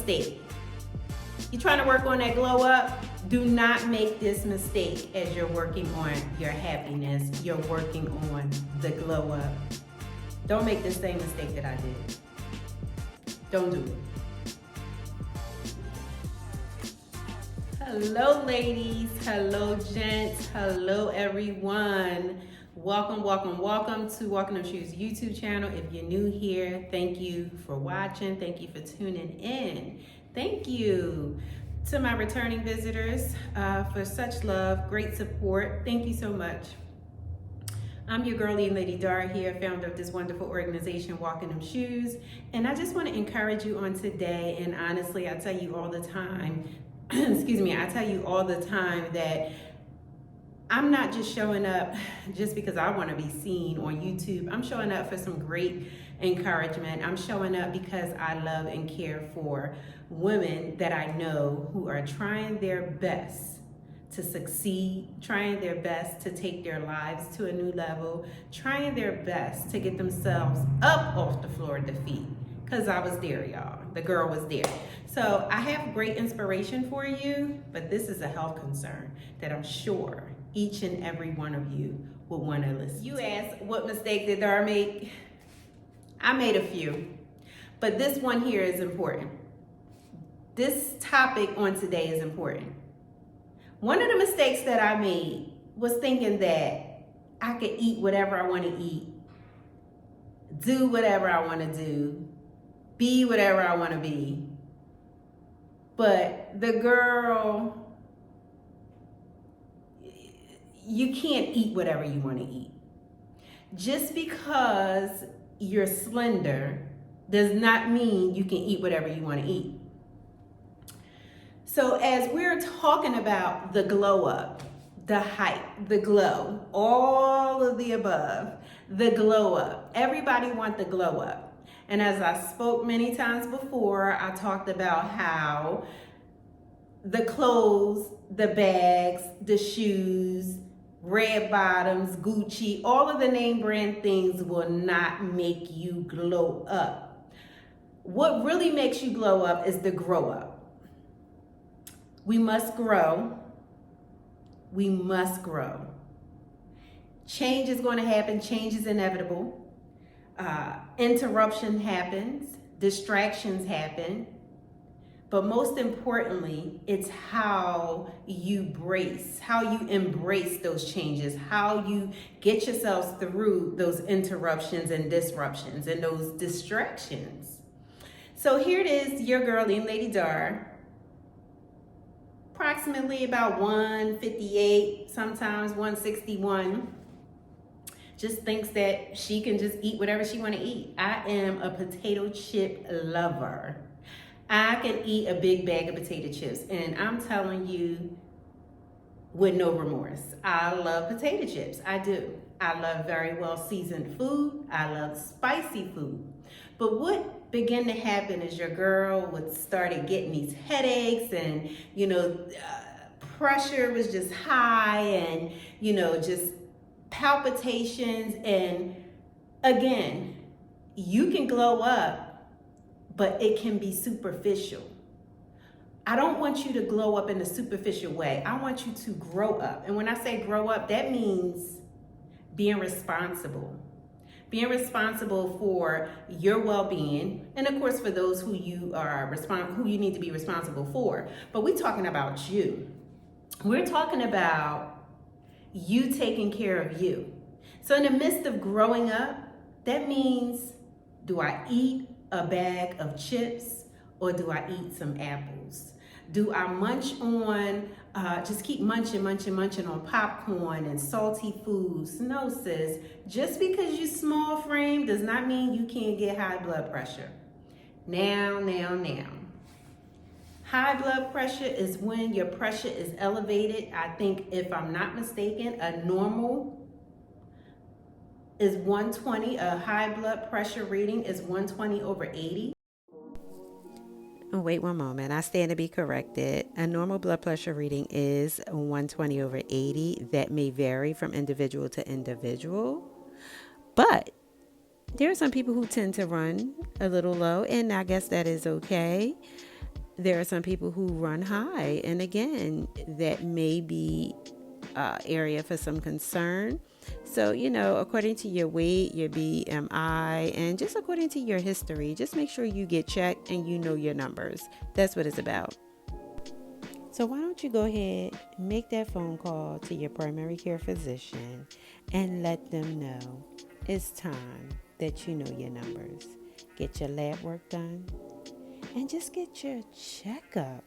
mistake. You're trying to work on that glow up? Do not make this mistake as you're working on your happiness. You're working on the glow up. Don't make the same mistake that I did. Don't do it. Hello, ladies. Hello, gents. Hello, everyone. Welcome to Walking Them Shoes YouTube channel. If you're new here, thank you for watching. Thank you for tuning in. Thank you to my returning visitors for such love, great support. Thank you so much. I'm your girlie and Lady Dar here, founder of this wonderful organization, Walking Them Shoes. And I just want to encourage you on today. And honestly, I tell you all the time, I tell you all the time that I'm not just showing up just because I want to be seen on YouTube. I'm showing up for some great encouragement. I'm showing up because I love and care for women that I know who are trying their best to succeed, trying their best to take their lives to a new level, trying their best to get themselves up off the floor of defeat. Because I was there, y'all. The girl was there. So I have great inspiration for you, but this is a health concern that I'm sure each and every one of you will want to listen. You asked, what mistake did Dar make? I made a few, but this one here is important. This topic on today is important. One of the mistakes that I made was thinking that I could eat whatever I want to eat, do whatever I want to do, be whatever I want to be. But the girl, you can't eat whatever you want to eat. Just because you're slender does not mean you can eat whatever you want to eat. So as we're talking about the glow up, the hype, the glow, all of the above, the glow up, everybody wants the glow up. And as I spoke many times before, I talked about how the clothes, the bags, the shoes, red bottoms, Gucci, all of the name brand things will not make you glow up. What really makes you glow up is the grow up. We must grow. We must grow. Change is going to happen. Change is inevitable. Interruption happens. Distractions happen. But most importantly, it's how you embrace those changes, how you get yourselves through those interruptions and disruptions and those distractions. So here it is, your girl, Lady Dar, approximately about 158, sometimes 161, just thinks that she can just eat whatever she want to eat. I am a potato chip lover. I can eat a big bag of potato chips, and I'm telling you with no remorse. I love potato chips. I do. I love very well seasoned food. I love spicy food. But what began to happen is your girl started getting these headaches, and pressure was just high, and just palpitations. And again, you can glow up, but it can be superficial. I don't want you to glow up in a superficial way. I want you to grow up. And when I say grow up, that means being responsible. Being responsible for your well-being, and of course for those who you need to be responsible for. But we're talking about you. We're talking about you taking care of you. So in the midst of growing up, that means, do I eat a bag of chips or do I eat some apples? Do I munch on, just keep munching on popcorn and salty foods? No, sis. Just because you're small frame does not mean you can't get high blood pressure. Now. High blood pressure is when your pressure is elevated. I think, if I'm not mistaken, a normal is 120. A high blood pressure reading is 120 over 80. Oh, wait one moment. I stand to be corrected. A normal blood pressure reading is 120 over 80. That may vary from individual to individual. But there are some people who tend to run a little low, and I guess that is okay. there are some people who run high, and again, that may be area for some concern. So, according to your weight, your BMI, and just according to your history, just make sure you get checked and you know your numbers. That's what it's about. So why don't you go ahead, make that phone call to your primary care physician and let them know it's time that you know your numbers. Get your lab work done and just get your checkup.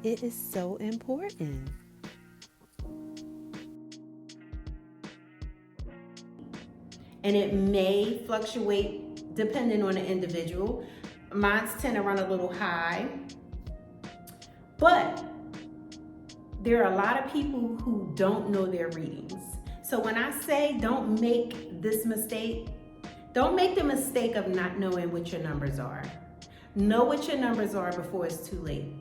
It is so important. And it may fluctuate depending on the individual. Mine's tend to run a little high, but there are a lot of people who don't know their readings. So when I say don't make this mistake, don't make the mistake of not knowing what your numbers are. Know what your numbers are before it's too late.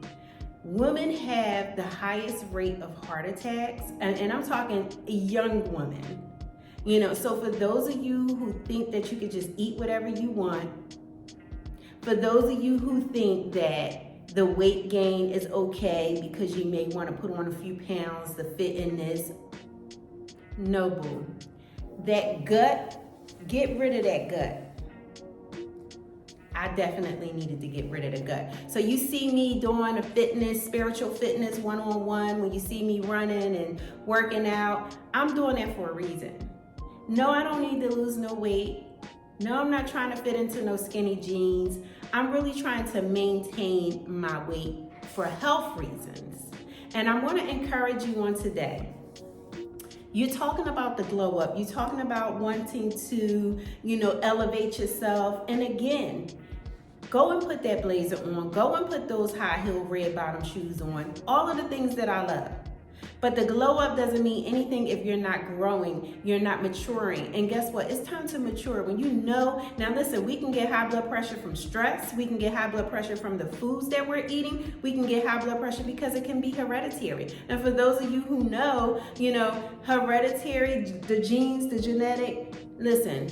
Women have the highest rate of heart attacks, and I'm talking young women. So for those of you who think that you could just eat whatever you want, for those of you who think that the weight gain is okay because you may want to put on a few pounds to fit in this, no, boo. That gut, get rid of that gut. I definitely needed to get rid of the gut. So you see me doing a fitness, spiritual fitness one-on-one, when you see me running and working out, I'm doing that for a reason. No, I don't need to lose no weight. No, I'm not trying to fit into no skinny jeans. I'm really trying to maintain my weight for health reasons. And I want to encourage you on today. You're talking about the glow up. You're talking about wanting to, elevate yourself. And again, go and put that blazer on. Go and put those high heel red bottom shoes on. All of the things that I love. But the glow up doesn't mean anything if you're not growing, you're not maturing. And guess what? It's time to mature. When now listen, we can get high blood pressure from stress. We can get high blood pressure from the foods that we're eating. We can get high blood pressure because it can be hereditary. And for those of you who know, hereditary, the genes, the genetic, listen,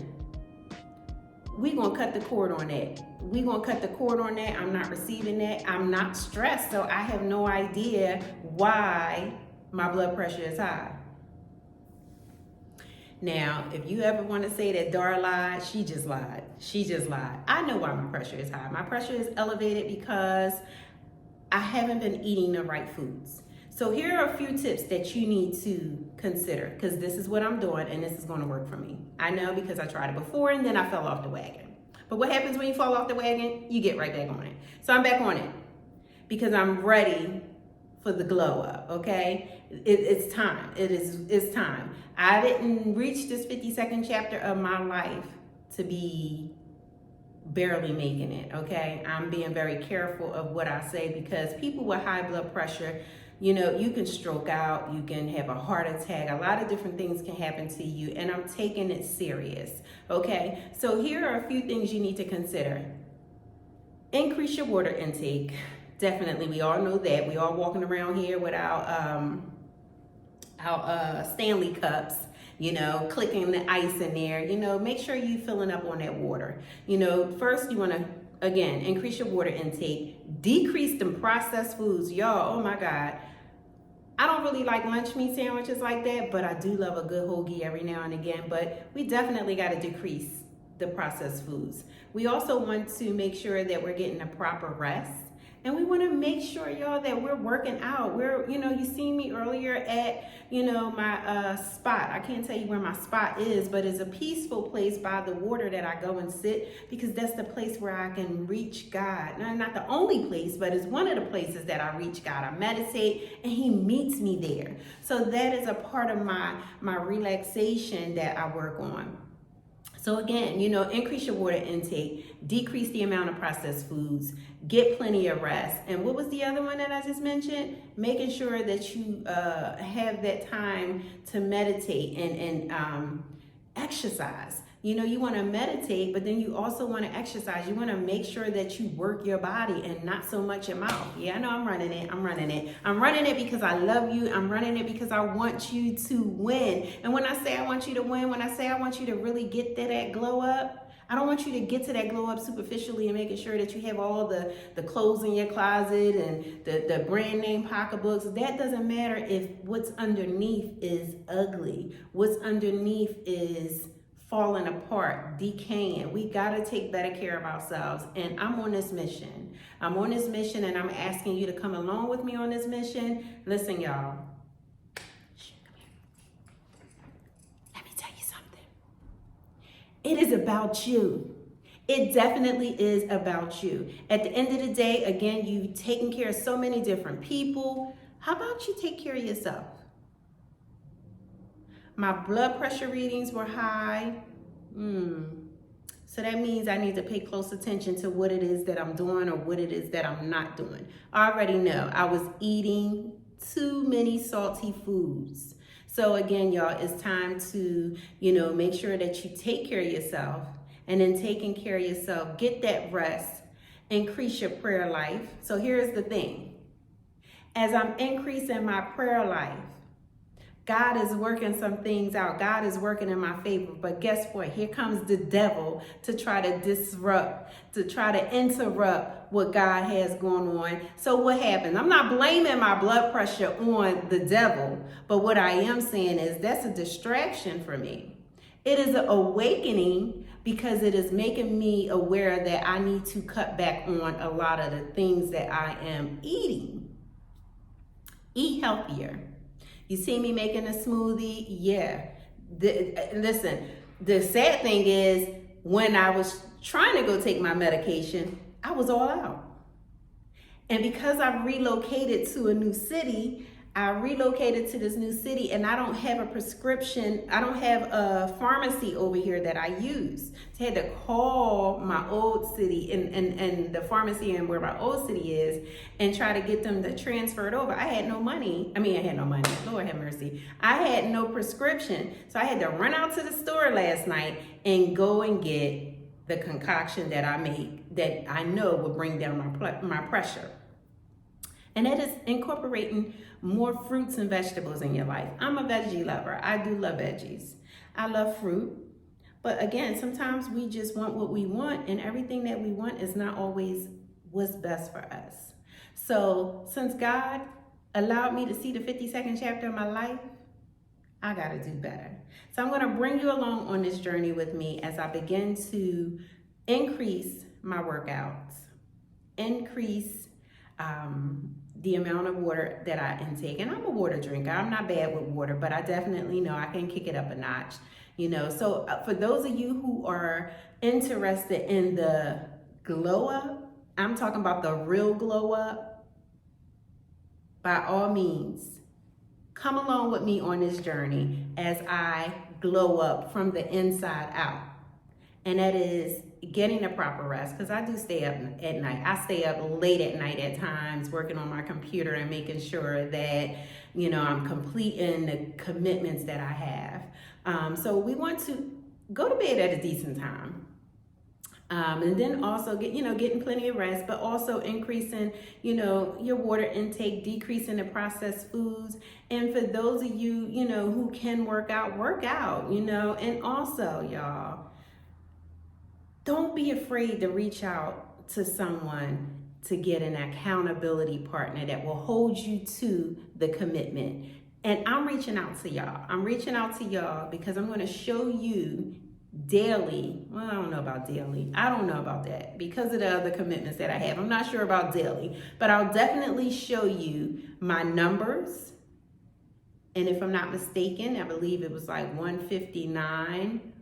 we're going to cut the cord on that. We're going to cut the cord on that. I'm not receiving that. I'm not stressed, so I have no idea why my blood pressure is high. Now, if you ever want to say that Dar lied, she just lied. She just lied. I know why my pressure is high. My pressure is elevated because I haven't been eating the right foods. So here are a few tips that you need to consider, because this is what I'm doing and this is going to work for me. I know because I tried it before and then I fell off the wagon. But what happens when you fall off the wagon? You get right back on it. So I'm back on it because I'm ready for the glow up, okay? It's time. It's time. I didn't reach this 52nd chapter of my life to be barely making it, okay? I'm being very careful of what I say because people with high blood pressure, you can stroke out, you can have a heart attack, a lot of different things can happen to you, and I'm taking it serious, okay? So here are a few things you need to consider. Increase your water intake. Definitely, we all know that. We all walking around here with our Stanley cups, clicking the ice in there. Make sure you're filling up on that water. First you want to, again, increase your water intake, decrease the processed foods. Y'all, oh my God. I don't really like lunch meat sandwiches like that, but I do love a good hoagie every now and again. But we definitely got to decrease the processed foods. We also want to make sure that we're getting a proper rest. And we want to make sure, y'all, that we're working out. You seen me earlier at, my spot. I can't tell you where my spot is, but it's a peaceful place by the water that I go and sit because that's the place where I can reach God. Now, not the only place, but it's one of the places that I reach God. I meditate and He meets me there. So that is a part of my relaxation that I work on. So again, increase your water intake, decrease the amount of processed foods, get plenty of rest. And what was the other one that I just mentioned? Making sure that you have that time to meditate and exercise. You want to meditate, but then you also want to exercise. You want to make sure that you work your body and not so much your mouth. Yeah, I know I'm running it. I'm running it because I love you. I'm running it because I want you to win. And when I say I want you to win, when I say I want you to really get that glow up, I don't want you to get to that glow up superficially and making sure that you have all the clothes in your closet and the brand name pocketbooks. That doesn't matter if what's underneath is ugly. What's underneath is falling apart, decaying. We got to take better care of ourselves. And I'm on this mission. I'm on this mission, and I'm asking you to come along with me on this mission. Listen, y'all. It is about you. It definitely is about you. At the end of the day, again, you've taken care of so many different people. How about you take care of yourself? My blood pressure readings were high. So that means I need to pay close attention to what it is that I'm doing or what it is that I'm not doing. I already know I was eating too many salty foods. So again, y'all, it's time to, make sure that you take care of yourself. And then taking care of yourself, get that rest, increase your prayer life. So here's the thing. As I'm increasing my prayer life, God is working some things out. God is working in my favor. But guess what? Here comes the devil to try to disrupt, to try to interrupt what God has going on. So what happened? I'm not blaming my blood pressure on the devil. But what I am saying is that's a distraction for me. It is an awakening because it is making me aware that I need to cut back on a lot of the things that I am eating. Eat healthier. You see me making a smoothie? Yeah. Listen, the sad thing is when I was trying to go take my medication, I was all out. And because I relocated to a new city, and I don't have a prescription. I don't have a pharmacy over here that I use. So I had to call my old city and the pharmacy and where my old city is and try to get them to transfer it over. I had no money. Lord have mercy. I had no prescription. So I had to run out to the store last night and go and get the concoction that I make that I know will bring down my pressure. And that is incorporating more fruits and vegetables in your life. I'm a veggie lover. I do love veggies. I love fruit. But again, sometimes we just want what we want, and everything that we want is not always what's best for us. So since God allowed me to see the 52nd chapter of my life, I got to do better. So I'm going to bring you along on this journey with me as I begin to increase my workouts, increase the amount of water that I intake. And I'm a water drinker. I'm not bad with water, but I definitely know I can kick it up a notch. So for those of you who are interested in the glow up, I'm talking about the real glow up, by all means, come along with me on this journey as I glow up from the inside out. And that is getting the proper rest, because I do stay up at night. I stay up late at night at times working on my computer and making sure that, I'm completing the commitments that I have. So we want to go to bed at a decent time. And then also getting plenty of rest, but also increasing, your water intake, decreasing the processed foods. And for those of you, who can work out, and also y'all, don't be afraid to reach out to someone to get an accountability partner that will hold you to the commitment. And I'm reaching out to y'all. Because I'm going to show you daily. Well, I don't know about daily. I don't know about that because of the other commitments that I have. I'm not sure about daily, but I'll definitely show you my numbers. And if I'm not mistaken, I believe it was like 159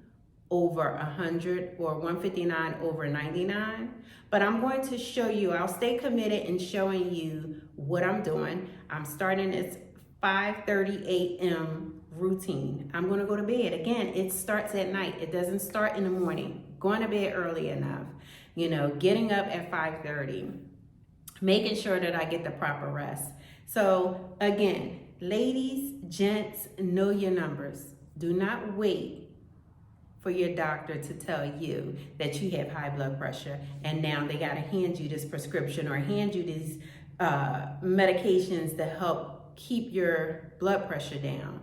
over 100 or 159 over 99. But I'm going to show you, I'll stay committed in showing you what I'm doing. I'm starting this 5:30 a.m. routine. I'm going to go to bed. Again, it starts at night. It doesn't start in the morning. Going to bed early enough. Getting up at 5:30. Making sure that I get the proper rest. So again, ladies, gents, know your numbers. Do not wait for your doctor to tell you that you have high blood pressure and now they got to hand you this prescription or hand you these medications to help keep your blood pressure down.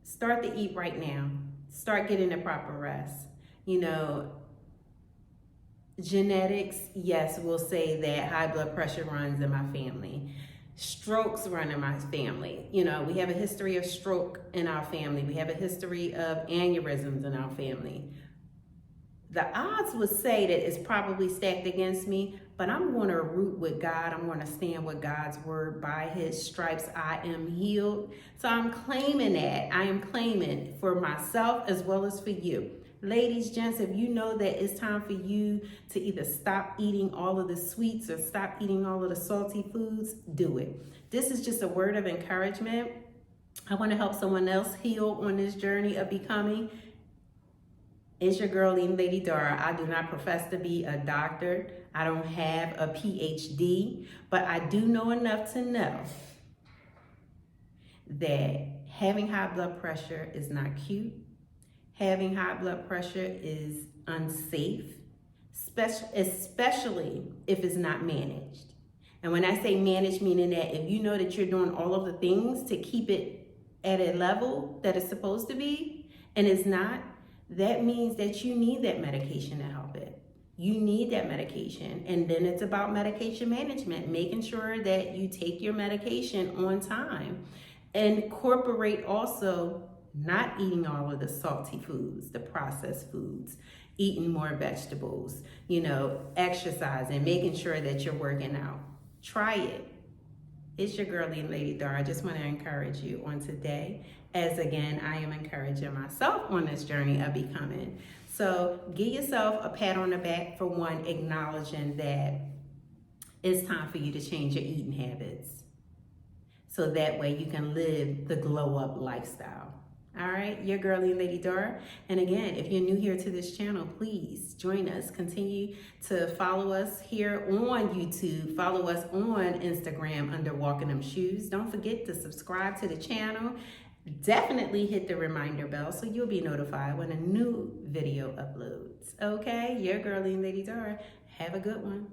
Start to eat right now. start getting the proper rest. You know, genetics, yes, will say that high blood pressure runs in my family. Strokes run in my family. You know, we have a history of stroke in our family. We have a history of aneurysms in our family. The odds would say that it's probably stacked against me, but I'm going to root with God. I'm going to stand with God's word. By his stripes, I am healed. So I'm claiming that. I am claiming for myself as well as for you. Ladies, gents, if you know that it's time for you to either stop eating all of the sweets or stop eating all of the salty foods, do it. This is just a word of encouragement. I want to help someone else heal on this journey of becoming. It's your girl, Lady Dara. I do not profess to be a doctor. I don't have a PhD, but I do know enough to know that having high blood pressure is not cute. Having high blood pressure is unsafe, especially if it's not managed. And when I say managed, meaning that if you know that you're doing all of the things to keep it at a level that it's supposed to be, and it's not, that means that you need that medication to help it. You need that medication. And then it's about medication management, making sure that you take your medication on time. Incorporate also not eating all of the salty foods, the processed foods, eating more vegetables, you know, exercising, making sure that you're working out. Try it. It's your girl, Lady Dara. I just want to encourage you on today, as again, I am encouraging myself on this journey of becoming. So give yourself a pat on the back for one, acknowledging that it's time for you to change your eating habits. So that way you can live the glow up lifestyle. All right, your girlie Lady Dara. And again, if you're new here to this channel, please join us. Continue to follow us here on YouTube. Follow us on Instagram under Walking Them Shoes. Don't forget to subscribe to the channel. Definitely hit the reminder bell so you'll be notified when a new video uploads. Okay, your girlie Lady Dara. Have a good one.